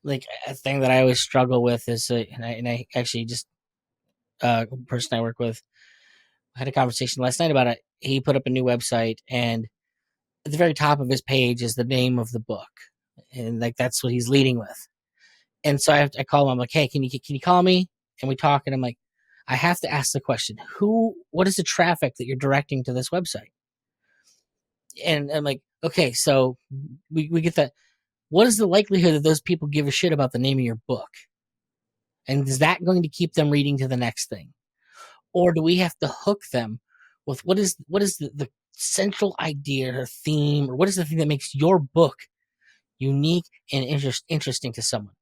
like a thing that I always struggle with is, and I actually just a person I work with had a conversation last night about it. He put up a new website, and at the very top of his page is the name of the book, and like that's what he's leading with. And so I call him. I'm like, hey, can you call me? And we talk, and I'm like, I have to ask the question: what is the traffic that you're directing to this website? And I'm like, okay, so we get that. What is the likelihood that those people give a shit about the name of your book? And is that going to keep them reading to the next thing? Or do we have to hook them with what is the central idea or theme, or what is the thing that makes your book unique and interesting to someone?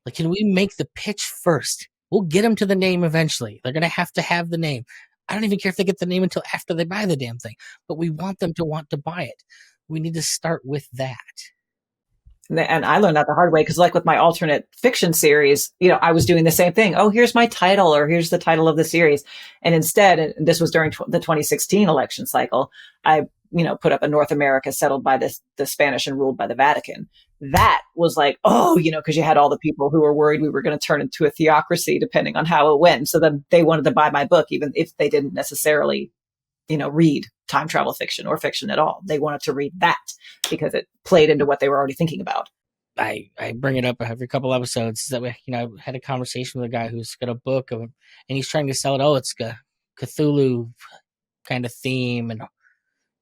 Like, can we make the pitch first? We'll get them to the name eventually. They're going to have the name. I don't even care if they get the name until after they buy the damn thing, but we want them to want to buy it. We need to start with that. And I learned that the hard way because, like with my alternate fiction series, I was doing the same thing. Oh, here's my title, or here's the title of the series. And instead, and this was during the 2016 election cycle, I, put up a North America settled by the Spanish and ruled by the Vatican. That was like, oh, because you had all the people who were worried we were going to turn into a theocracy depending on how it went. So then they wanted to buy my book, even if they didn't necessarily read time travel fiction or fiction at all. They wanted to read that because it played into what they were already thinking about. I bring it up every couple episodes that I had a conversation with a guy who's got a book of, and he's trying to sell it. Oh, it's a Cthulhu kind of theme, and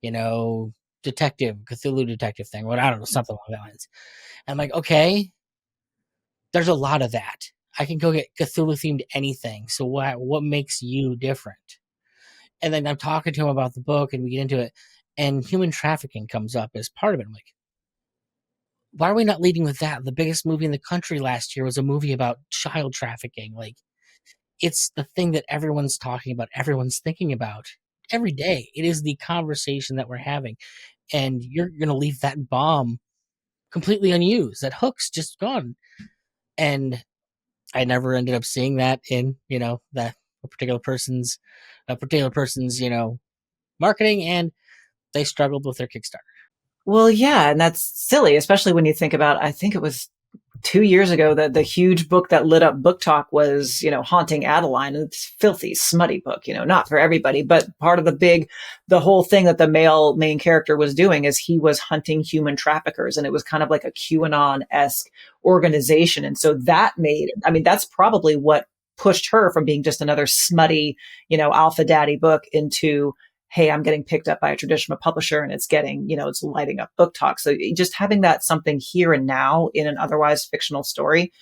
Cthulhu detective thing. What I don't know, something along that lines. I'm like, okay, there's a lot of that. I can go get Cthulhu themed anything. So what makes you different? And then I'm talking to him about the book, and we get into it, and human trafficking comes up as part of it. I'm like, why are we not leading with that? The biggest movie in the country last year was a movie about child trafficking. Like, it's the thing that everyone's talking about, everyone's thinking about every day. It is the conversation that we're having, and you're going to leave that bomb completely unused. That hook's just gone. And I never ended up seeing that in, that particular person's marketing, and they struggled with their Kickstarter. Well, yeah, and that's silly, especially when you think about, I think it was 2 years ago that the huge book that lit up Book Talk was, Haunting Adeline. It's filthy, smutty book, not for everybody, but part of the whole thing that the male main character was doing is he was hunting human traffickers, and it was kind of like a QAnon-esque organization. And so that's probably what pushed her from being just another smutty, alpha daddy book into, hey, I'm getting picked up by a traditional publisher, and it's getting, it's lighting up Book Talk. So just having that something here and now in an otherwise fictional story,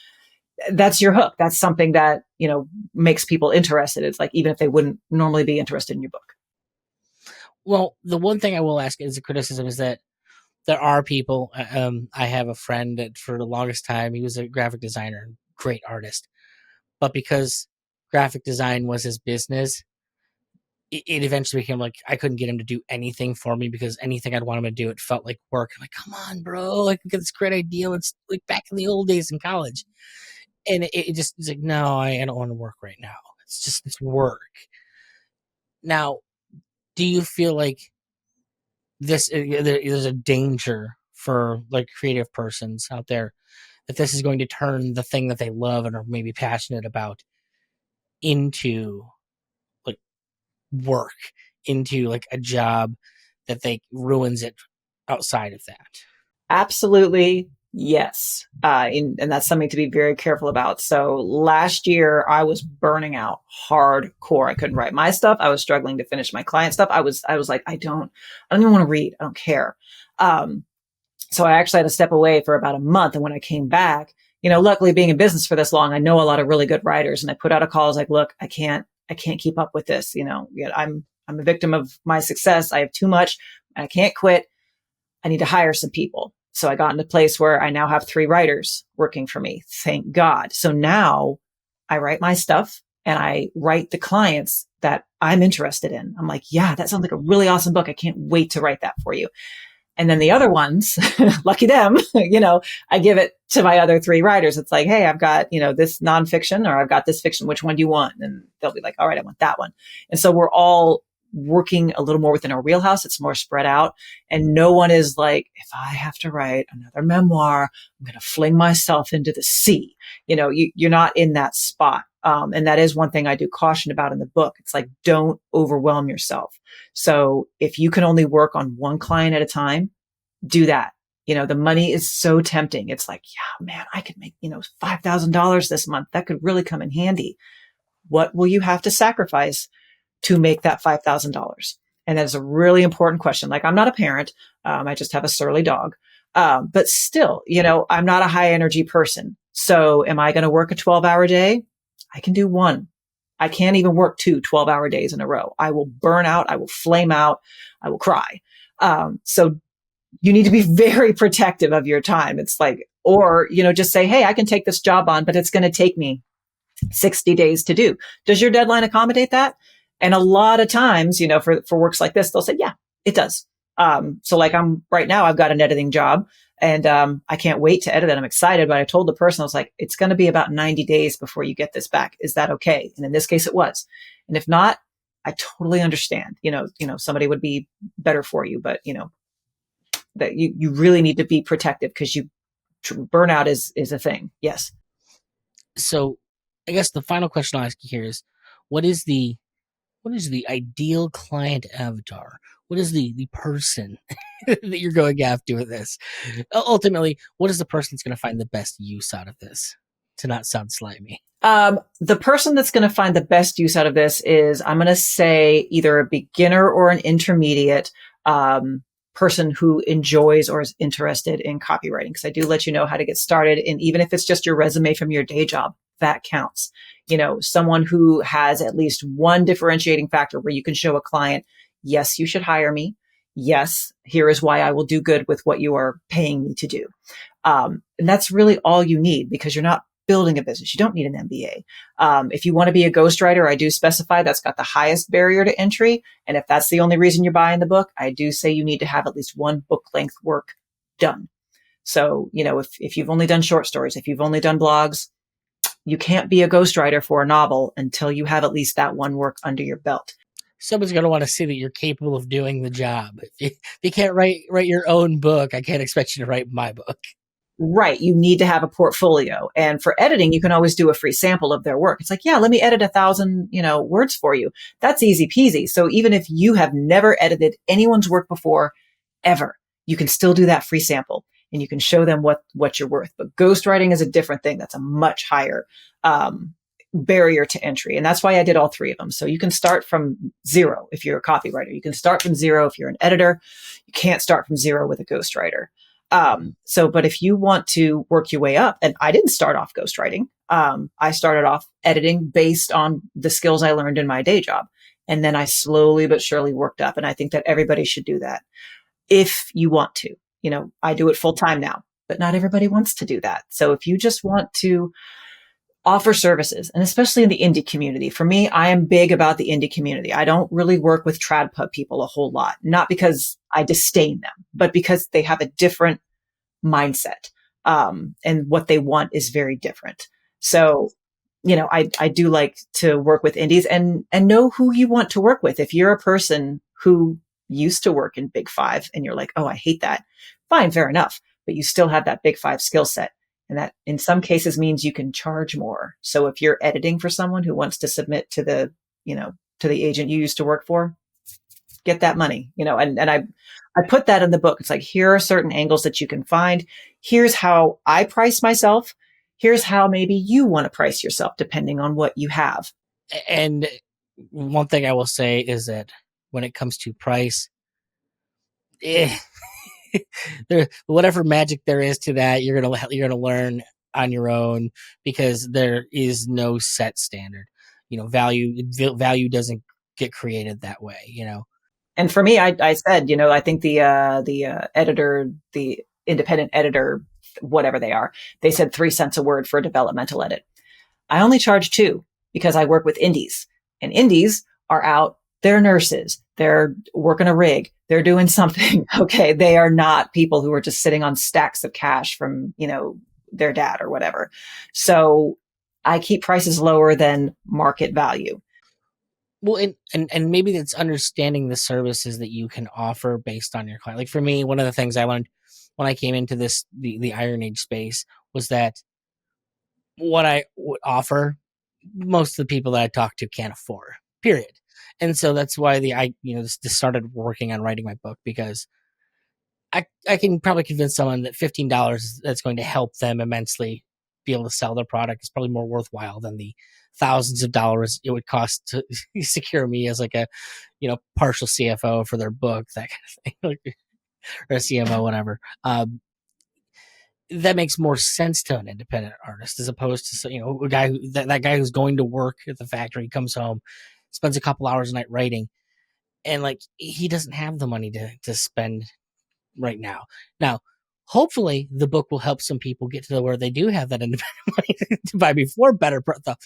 that's your hook. That's something that, makes people interested. It's like, even if they wouldn't normally be interested in your book. Well, the one thing I will ask as a criticism is that there are people, I have a friend that for the longest time, he was a graphic designer, great artist. But because graphic design was his business, it eventually became like I couldn't get him to do anything for me because anything I'd want him to do, it felt like work. I'm like, come on, bro, like we got this great idea. Let's like back in the old days in college. And it's like, no, I don't want to work right now. It's work. Now, do you feel like there's a danger for like creative persons out there that this is going to turn the thing that they love and are maybe passionate about into work, into like a job that they ruins it outside of that? Absolutely. Yes. And that's something to be very careful about. So last year I was burning out hardcore. I couldn't write my stuff. I was struggling to finish my client stuff. I was like, I don't even want to read. I don't care. So I actually had to step away for about a month. And when I came back, luckily being in business for this long, I know a lot of really good writers, and I put out a call. I was like, look, I can't keep up with this. I'm a victim of my success. I have too much. I can't quit. I need to hire some people. So I got in a place where I now have 3 writers working for me. Thank God. So now I write my stuff and I write the clients that I'm interested in. I'm like, yeah, that sounds like a really awesome book. I can't wait to write that for you. And then the other ones, lucky them, I give it to my other 3 writers. It's like, hey, I've got, this nonfiction, or I've got this fiction. Which one do you want? And they'll be like, all right, I want that one. And so we're all working a little more within our wheelhouse. It's more spread out. And no one is like, if I have to write another memoir, I'm going to fling myself into the sea. You're not in that spot. And that is one thing I do caution about in the book. It's like, don't overwhelm yourself. So if you can only work on one client at a time, do that. The money is so tempting. It's like, yeah, man, I could make, $5,000 this month. That could really come in handy. What will you have to sacrifice to make that $5,000? And that is a really important question. Like, I'm not a parent. I just have a surly dog. But still, I'm not a high energy person. So am I going to work a 12-hour day? I can do one. I can't even work 2 12-hour days in a row. I will burn out. I will flame out. I will cry. So you need to be very protective of your time. It's like, or, just say, hey, I can take this job on, but it's going to take me 60 days to do. Does your deadline accommodate that? And a lot of times, for works like this, they'll say, yeah, it does. So like right now, I've got an editing job and, I can't wait to edit it. I'm excited, but I told the person, I was like, it's going to be about 90 days before you get this back. Is that okay? And in this case, it was. And if not, I totally understand, somebody would be better for you, but that you really need to be protective because burnout is a thing. Yes. So I guess the final question I'll ask you here is, what is the ideal client avatar? What is the person that you're going after with this? Ultimately, what is the person that's going to find the best use out of this? To not sound slimy. The person that's going to find the best use out of this is, I'm going to say, either a beginner or an intermediate, person who enjoys or is interested in copywriting. Because I do let you know how to get started. And even if it's just your resume from your day job, that counts. Someone who has at least one differentiating factor where you can show a client, yes, you should hire me. Yes, here is why I will do good with what you are paying me to do. And that's really all you need, because you're not building a business. You don't need an MBA. If you want to be a ghostwriter, I do specify that's got the highest barrier to entry. And if that's the only reason you're buying the book, I do say you need to have at least one book length work done. So, if you've only done short stories, if you've only done blogs, you can't be a ghostwriter for a novel until you have at least that one work under your belt. Someone's going to want to see that you're capable of doing the job. If you can't write your own book, I can't expect you to write my book. Right. You need to have a portfolio. And for editing, you can always do a free sample of their work. It's like, yeah, let me edit 1,000, words for you. That's easy peasy. So even if you have never edited anyone's work before, ever, you can still do that free sample and you can show them what you're worth. But ghostwriting is a different thing. That's a much higher, barrier to entry. And that's why I did all 3 of them. So you can start from 0 if you're a copywriter. You can start from 0 if you're an editor. You can't start from 0 with a ghostwriter. But if you want to work your way up, and I didn't start off ghostwriting. I started off editing based on the skills I learned in my day job. And then I slowly but surely worked up. And I think that everybody should do that if you want to. I do it full time now, but not everybody wants to do that. So if you just want to offer services, and especially in the indie community, for me, I am big about the indie community. I don't really work with trad pub people a whole lot, not because I disdain them, but because they have a different mindset. And what they want is very different. So, I do like to work with indies and know who you want to work with. If you're a person who used to work in Big 5 and you're like, oh, I hate that. Fine, fair enough. But you still have that Big 5 skill set. And that in some cases means you can charge more. So if you're editing for someone who wants to submit to the agent you used to work for, get that money, and I put that in the book. It's like, here are certain angles that you can find. Here's how I price myself. Here's how maybe you want to price yourself depending on what you have. And one thing I will say is that when it comes to price, there, whatever magic there is to that, you're gonna learn on your own, because there is no set standard. Value doesn't get created that way. And for me, I said, I think the editor, the independent editor, whatever they said 3 cents a word for a developmental edit. I only charge 2 because I work with indies, and indies are out. They're nurses. They're working a rig. They're doing something. Okay. They are not people who are just sitting on stacks of cash from, their dad or whatever. So I keep prices lower than market value. Well, and maybe it's understanding the services that you can offer based on your client. Like for me, one of the things I wanted when I came into the Iron Age space was that what I would offer, most of the people that I talk to can't afford. Period. And so that's why just started working on writing my book, because I can probably convince someone that $15 that's going to help them immensely be able to sell their product is probably more worthwhile than the thousands of dollars it would cost to secure me as like a partial CFO for their book, that kind of thing, or a CMO, whatever. That makes more sense to an independent artist as opposed to a guy that guy who's going to work at the factory, comes home, spends a couple hours a night writing, and like he doesn't have the money to spend right now. Now, hopefully, the book will help some people get to where they do have that independent money to buy before better stuff.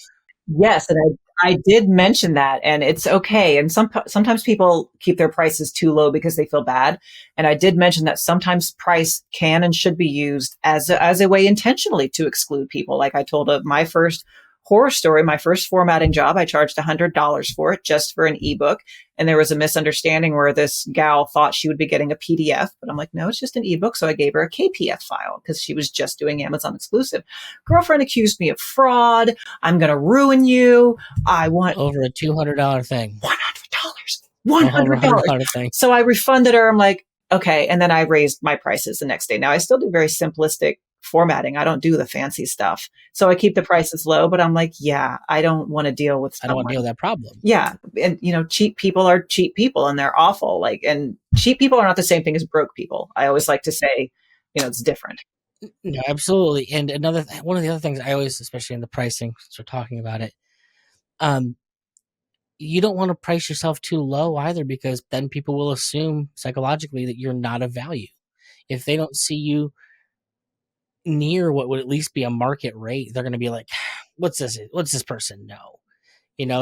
Yes, and I did mention that, and it's okay. And sometimes people keep their prices too low because they feel bad. And I did mention that sometimes price can and should be used as a way intentionally to exclude people. Like I told of my first horror story, my first formatting job, I charged $100 for it just for an ebook. And there was a misunderstanding where this gal thought she would be getting a PDF, but I'm like, no, it's just an ebook. So I gave her a KPF file because she was just doing Amazon exclusive. Girlfriend accused me of fraud. I'm going to ruin you. I want over a $200 thing. $100. $100. $100 thing. So I refunded her. I'm like, okay. And then I raised my prices the next day. Now I still do very simplistic formatting. I don't do the fancy stuff. So I keep the prices low, but I'm like, yeah, I don't want to deal with I don't want to deal with that problem. Yeah. And cheap people are cheap people and they're awful. Like, and cheap people are not the same thing as broke people. I always like to say, it's different. No, absolutely. And one of the other things I always, especially in the pricing, since we're talking about it, you don't want to price yourself too low either, because then people will assume psychologically that you're not of value. If they don't see you near what would at least be a market rate, they're going to be like, what's this person know?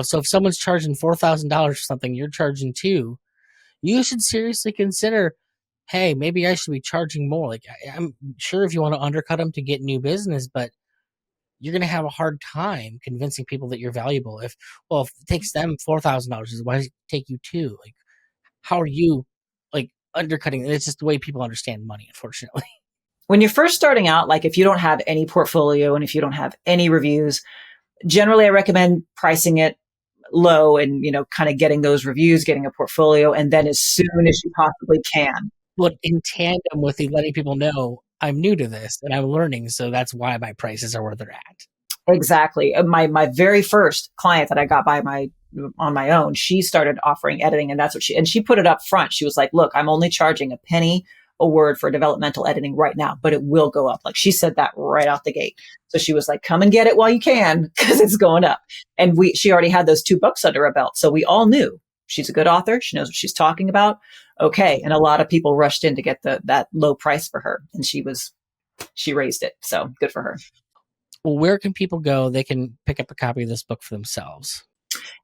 So if someone's charging $4,000 for something, you're charging two, you should seriously consider, hey, maybe I should be charging more. Like, I'm sure if you want to undercut them to get new business, but you're going to have a hard time convincing people that you're valuable. If it takes them $4,000, why does it take you two? Like, how are you like undercutting? It's just the way people understand money, unfortunately. When you're first starting out, like if you don't have any portfolio and if you don't have any reviews, generally I recommend pricing it low and, kind of getting those reviews, getting a portfolio, and then as soon as you possibly can. But in tandem with letting people know I'm new to this and I'm learning, so that's why my prices are where they're at. Exactly. My very first client that I got on my own, she started offering editing, and that's what she put it up front. She was like, look, I'm only charging a penny a word for developmental editing right now, but it will go up. Like she said that right out the gate. So she was like, come and get it while you can, because it's going up. And she already had those 2 books under her belt. So we all knew she's a good author. She knows what she's talking about. Okay. And a lot of people rushed in to get that low price for her. And she raised it. So good for her. Well, where can people go? They can pick up a copy of this book for themselves.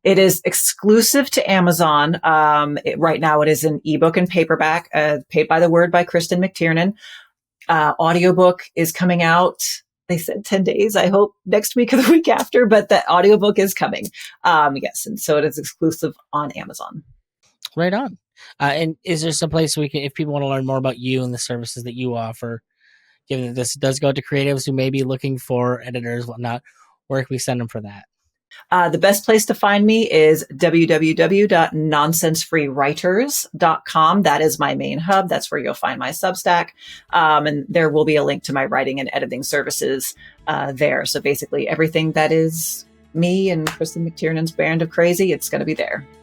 It is exclusive to Amazon. Right now it is an ebook and paperback, paid by the word by Kristen McTiernan. Audiobook is coming out. They said 10 days. I hope next week or the week after, but the audiobook is coming. Yes. And so it is exclusive on Amazon. Right on. And is there some place if people want to learn more about you and the services that you offer, given that this does go to creatives who may be looking for editors, whatnot, where can we send them for that? The best place to find me is www.nonsensefreewriters.com. That is my main hub. That's where you'll find my Substack. And there will be a link to my writing and editing services there. So basically everything that is me and Kristen McTiernan's brand of crazy, it's going to be there.